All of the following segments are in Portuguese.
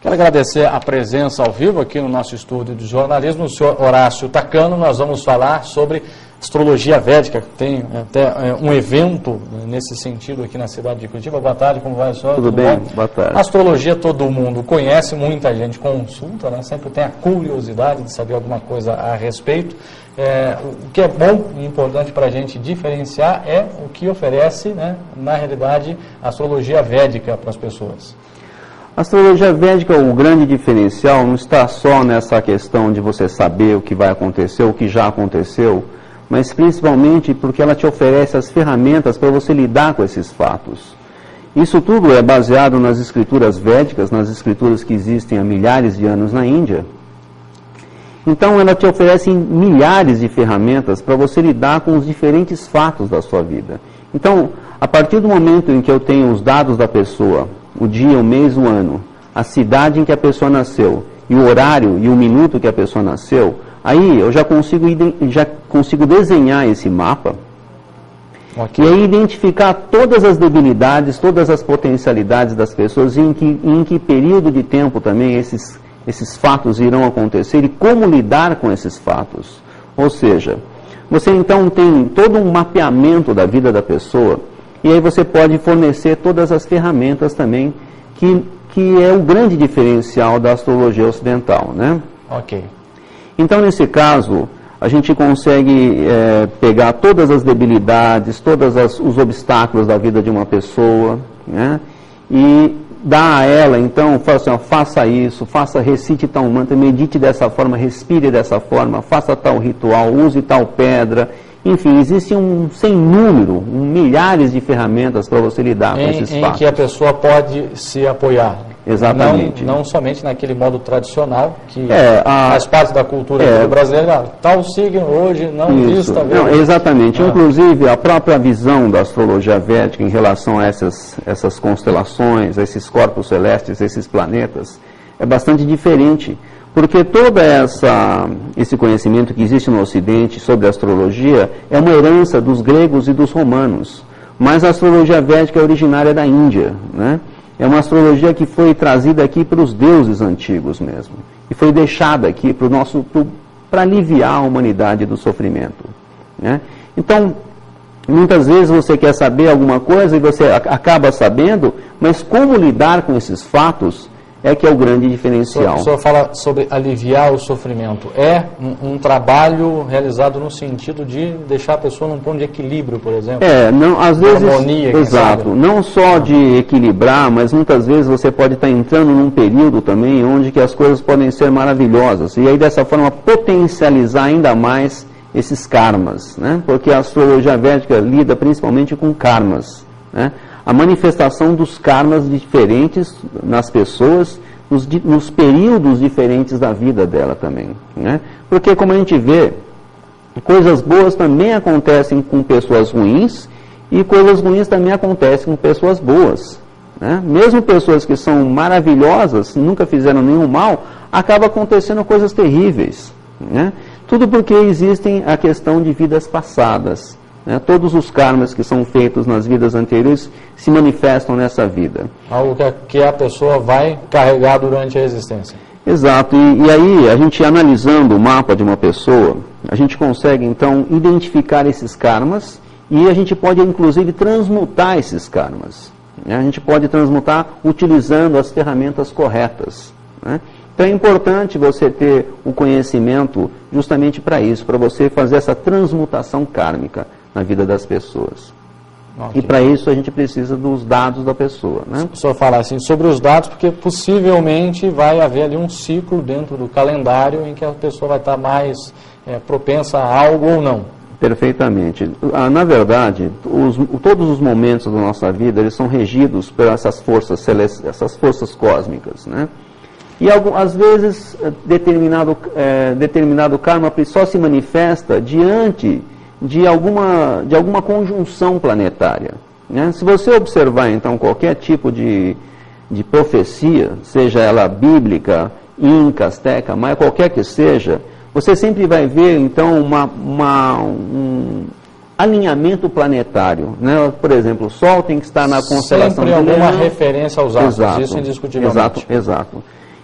Quero agradecer a presença ao vivo aqui no nosso estúdio de jornalismo, o senhor Horácio Takano. Nós vamos falar sobre astrologia védica, tem até um evento nesse sentido aqui na cidade de Curitiba. Boa tarde, como vai, senhor? Tudo bem? Boa tarde. Astrologia todo mundo conhece, muita gente consulta, né? Sempre tem a curiosidade de saber alguma coisa a respeito. O que é bom e importante para a gente diferenciar é o que oferece, né, na realidade, a astrologia védica para as pessoas. A astrologia védica, o grande diferencial não está só nessa questão de você saber o que vai acontecer, o que já aconteceu, mas principalmente porque ela te oferece as ferramentas para você lidar com esses fatos. Isso tudo é baseado nas escrituras védicas, nas escrituras que existem há milhares de anos na Índia. Então ela te oferece milhares de ferramentas para você lidar com os diferentes fatos da sua vida. Então, a partir do momento em que eu tenho os dados da pessoa, o dia, o mês, o ano, a cidade em que a pessoa nasceu, e o horário e o minuto que a pessoa nasceu, aí eu já consigo desenhar esse mapa, okay, e aí identificar todas as debilidades, todas as potencialidades das pessoas e em que período de tempo também esses fatos irão acontecer e como lidar com esses fatos. Ou seja, você então tem todo um mapeamento da vida da pessoa e aí você pode fornecer todas as ferramentas também que é o grande diferencial da astrologia ocidental, né? Ok. Então, nesse caso, a gente consegue pegar todas as debilidades, todos os obstáculos da vida de uma pessoa, né? E dar a ela, então, fala assim, ó, faça isso, recite tal mantra, medite dessa forma, respire dessa forma, faça tal ritual, use tal pedra. Enfim, existe um sem número, milhares de ferramentas para você lidar com esses fatos. Em que a pessoa pode se apoiar. Exatamente. Não somente naquele modo tradicional, que faz parte da cultura brasileira. Tal signo hoje, não vista. Não, exatamente. Inclusive, a própria visão da astrologia védica em relação a essas constelações, a esses corpos celestes, a esses planetas, é bastante diferente. Porque todo esse conhecimento que existe no Ocidente sobre a astrologia é uma herança dos gregos e dos romanos. Mas a astrologia védica é originária da Índia, né? É uma astrologia que foi trazida aqui para os deuses antigos mesmo. E foi deixada aqui para aliviar a humanidade do sofrimento, né? Então, muitas vezes você quer saber alguma coisa e você acaba sabendo, mas como lidar com esses fatos é que é o grande diferencial. O senhor fala sobre aliviar o sofrimento. É um trabalho realizado no sentido de deixar a pessoa num ponto de equilíbrio, por exemplo? Não, às vezes, harmonia, exato. Não só de equilibrar, mas muitas vezes você pode estar entrando num período também onde que as coisas podem ser maravilhosas. E aí, dessa forma, potencializar ainda mais esses karmas, né? Porque a astrologia védica lida principalmente com karmas, né? A manifestação dos karmas diferentes nas pessoas, nos períodos diferentes da vida dela também, né? Porque, como a gente vê, coisas boas também acontecem com pessoas ruins e coisas ruins também acontecem com pessoas boas, né? Mesmo pessoas que são maravilhosas, nunca fizeram nenhum mal, acaba acontecendo coisas terríveis, né? Tudo porque existem a questão de vidas passadas. Todos os karmas que são feitos nas vidas anteriores se manifestam nessa vida. Algo que a pessoa vai carregar durante a existência. Exato. E aí, a gente analisando o mapa de uma pessoa, a gente consegue, então, identificar esses karmas e a gente pode, inclusive, transmutar esses karmas. A gente pode transmutar utilizando as ferramentas corretas, né? Então é importante você ter o conhecimento justamente para isso, para você fazer essa transmutação kármica na vida das pessoas. Okay. E para isso a gente precisa dos dados da pessoa, né? O senhor fala assim sobre os dados, porque possivelmente vai haver ali um ciclo dentro do calendário em que a pessoa vai estar mais propensa a algo ou não. Perfeitamente. Na verdade, todos os momentos da nossa vida, eles são regidos por essas forças celestes, essas forças cósmicas, né? E às vezes determinado karma só se manifesta diante de alguma conjunção planetária, né? Se você observar, então, qualquer tipo de profecia, seja ela bíblica, inca, asteca, mas qualquer que seja, você sempre vai ver, então, alinhamento planetário, né? Por exemplo, o Sol tem que estar na constelação de Leão. Sempre alguma referência aos astros, isso indiscutivelmente. Exato.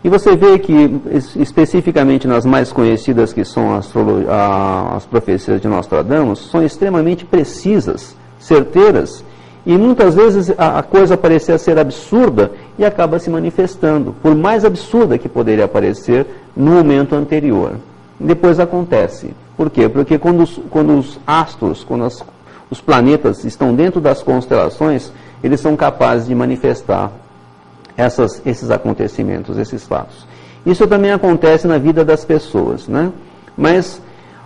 E você vê que, especificamente nas mais conhecidas, que são as profecias de Nostradamus, são extremamente precisas, certeiras, e muitas vezes a coisa parecia ser absurda e acaba se manifestando, por mais absurda que poderia parecer no momento anterior. Depois acontece. Por quê? Porque quando os astros, os planetas estão dentro das constelações, eles são capazes de manifestar esses acontecimentos, esses fatos. Isso também acontece na vida das pessoas, né? Mas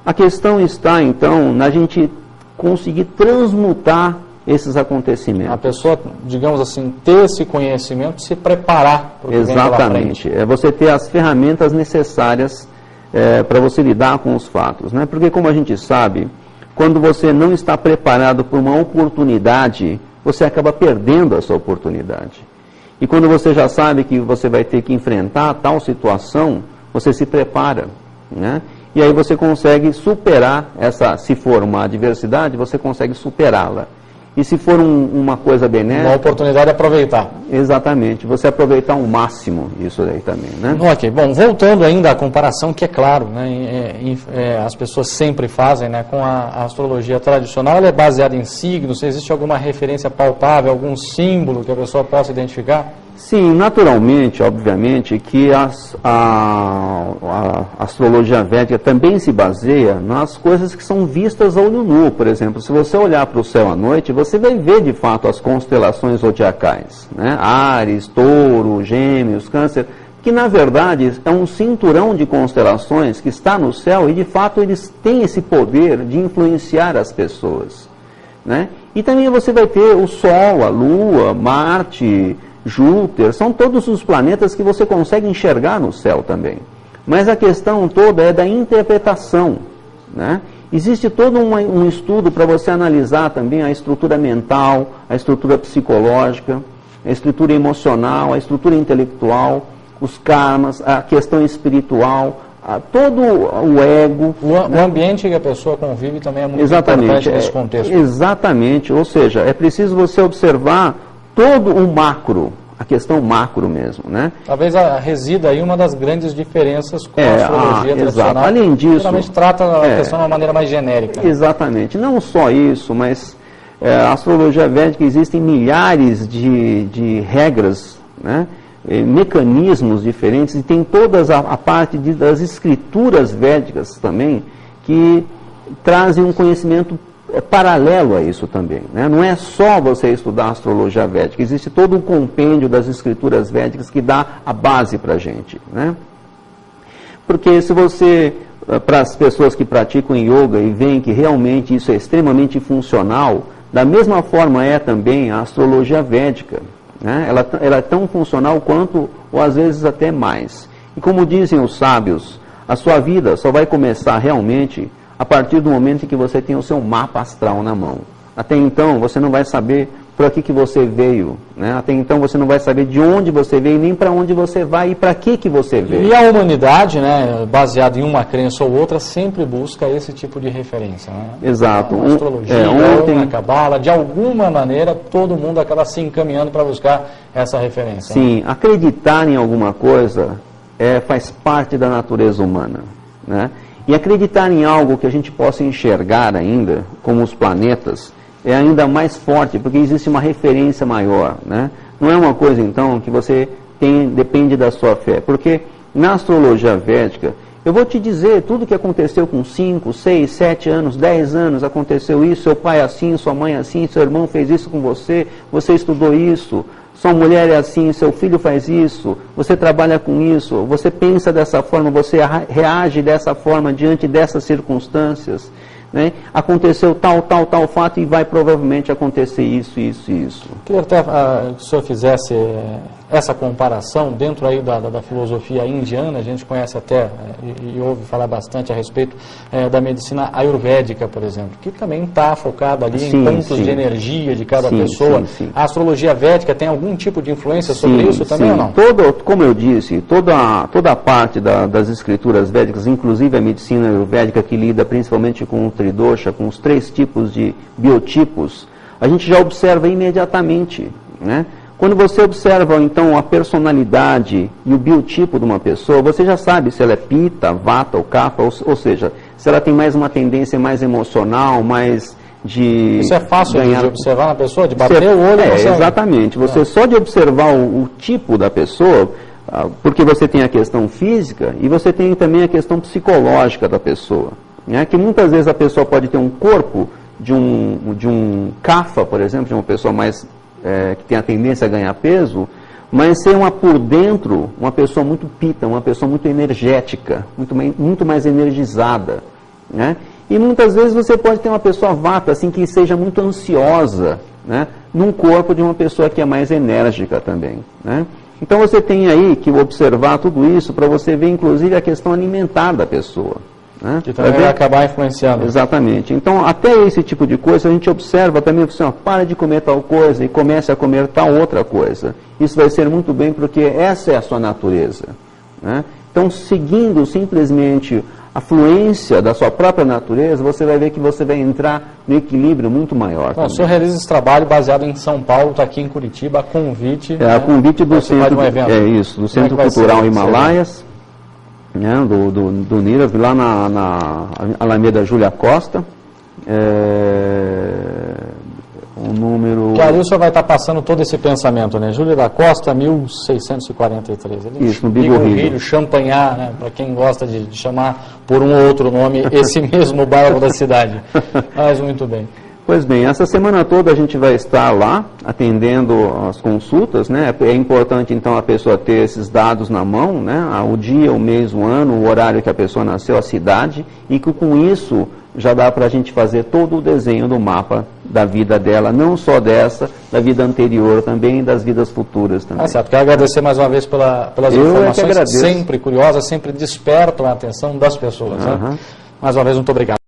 a questão está, então, na gente conseguir transmutar esses acontecimentos. A pessoa, digamos assim, ter esse conhecimento, se preparar para o que vem pela frente. Exatamente. É você ter as ferramentas necessárias para você lidar com os fatos, né? Porque, como a gente sabe, quando você não está preparado para uma oportunidade, você acaba perdendo essa oportunidade. E quando você já sabe que você vai ter que enfrentar tal situação, você se prepara, né? E aí você consegue superar se for uma adversidade, você consegue superá-la. E se for uma coisa benéfica... Uma oportunidade de aproveitar. Exatamente, você aproveitar ao máximo isso aí também, né? Ok, bom, voltando ainda à comparação, que é claro, né, as pessoas sempre fazem, né, com a astrologia tradicional, ela é baseada em signos, existe alguma referência palpável, algum símbolo que a pessoa possa identificar? Sim, naturalmente, obviamente, que a astrologia védica também se baseia nas coisas que são vistas a olho nu. Por exemplo, se você olhar para o céu à noite, você vai ver de fato as constelações zodiacais, né? Áries, Touro, Gêmeos, Câncer, que na verdade é um cinturão de constelações que está no céu e de fato eles têm esse poder de influenciar as pessoas, né? E também você vai ter o Sol, a Lua, Marte, Júpiter, são todos os planetas que você consegue enxergar no céu também. Mas a questão toda é da interpretação, né? Existe todo um estudo para você analisar também a estrutura mental, a estrutura psicológica, a estrutura emocional, a estrutura intelectual, os karmas, a questão espiritual, todo o ego. O ambiente que a pessoa convive também é muito importante nesse contexto. Exatamente, ou seja, é preciso você observar todo o macro, a questão macro mesmo, né? Talvez resida aí uma das grandes diferenças com a astrologia tradicional. Além disso, geralmente trata a questão de uma maneira mais genérica. Né? Exatamente. Não só isso, mas a astrologia védica existem milhares de regras, né? Mecanismos diferentes, e tem todas a parte das escrituras védicas também, que trazem um conhecimento paralelo a isso também, né? Não é só você estudar a astrologia védica, existe todo um compêndio das escrituras védicas que dá a base para a gente, né? Porque se você, para as pessoas que praticam yoga e veem que realmente isso é extremamente funcional, da mesma forma é também a astrologia védica, né? Ela é tão funcional quanto, ou às vezes até mais. E como dizem os sábios, a sua vida só vai começar realmente a partir do momento em que você tem o seu mapa astral na mão. Até então, você não vai saber por aqui que você veio, né? Até então, você não vai saber de onde você veio, nem para onde você vai e para que você veio. E a humanidade, né, baseada em uma crença ou outra, sempre busca esse tipo de referência, né? Exato. A astrologia, a cabala, de alguma maneira, todo mundo acaba se encaminhando para buscar essa referência. Sim, né? Acreditar em alguma coisa faz parte da natureza humana, né? E acreditar em algo que a gente possa enxergar ainda, como os planetas, é ainda mais forte, porque existe uma referência maior, né? Não é uma coisa, então, que você depende da sua fé. Porque na astrologia védica, eu vou te dizer tudo o que aconteceu com 5, 6, 7 anos, 10 anos, aconteceu isso, seu pai assim, sua mãe assim, seu irmão fez isso com você, você estudou isso, sua mulher é assim, seu filho faz isso, você trabalha com isso, você pensa dessa forma, você reage dessa forma diante dessas circunstâncias, né? Aconteceu tal fato e vai provavelmente acontecer isso. Queria até que o senhor fizesse essa comparação dentro aí da filosofia indiana, a gente conhece até e ouve falar bastante a respeito da medicina ayurvédica, por exemplo, que também está focada ali em pontos de energia de cada pessoa. A astrologia védica tem algum tipo de influência sobre isso também ou não? Como eu disse, toda a parte das escrituras védicas, inclusive a medicina ayurvédica que lida principalmente com o tridosha, com os 3 tipos de biotipos, a gente já observa imediatamente, né? Quando você observa, então, a personalidade e o biotipo de uma pessoa, você já sabe se ela é pita, vata ou kapha, ou seja, se ela tem mais uma tendência mais emocional, mais de... Isso é fácil de observar na pessoa, de bater o olho? Exatamente. Você só de observar o tipo da pessoa, porque você tem a questão física e você tem também a questão psicológica da pessoa, né? Que muitas vezes a pessoa pode ter um corpo de um kapha, por exemplo, de uma pessoa mais... que tem a tendência a ganhar peso, mas ser por dentro uma pessoa muito pita, uma pessoa muito energética, muito mais energizada, né? E muitas vezes você pode ter uma pessoa vata, assim, que seja muito ansiosa, né? Num corpo de uma pessoa que é mais enérgica também, né? Então você tem aí que observar tudo isso para você ver, inclusive, a questão alimentar da pessoa, né? Que também vai acabar influenciando. Exatamente. Então, até esse tipo de coisa, a gente observa também, assim, para de comer tal coisa e comece a comer tal outra coisa. Isso vai ser muito bem, porque essa é a sua natureza, né? Então, seguindo simplesmente a fluência da sua própria natureza, você vai ver que você vai entrar no equilíbrio muito maior. Bom, o senhor realiza esse trabalho baseado em São Paulo, está aqui em Curitiba, a convite... a convite do Centro, do Centro Cultural Himalaias, né, do Nirav, lá na Alameda Júlia Costa. O número... Que ali o senhor vai estar passando todo esse pensamento, né? Júlia da Costa, 1643. Isso, no Bigorrilho. Champanhar, né? Para quem gosta de chamar por um ou outro nome esse mesmo bairro da cidade. Mas muito bem. Pois bem, essa semana toda a gente vai estar lá atendendo as consultas, né? É importante então a pessoa ter esses dados na mão, né? O dia, o mês, o ano, o horário que a pessoa nasceu, a cidade, e que com isso já dá para a gente fazer todo o desenho do mapa da vida dela, não só dessa, da vida anterior também e das vidas futuras também. Certo. Quero agradecer mais uma vez pelas informações, sempre curiosas, sempre despertam a atenção das pessoas. Né? Mais uma vez, muito obrigado.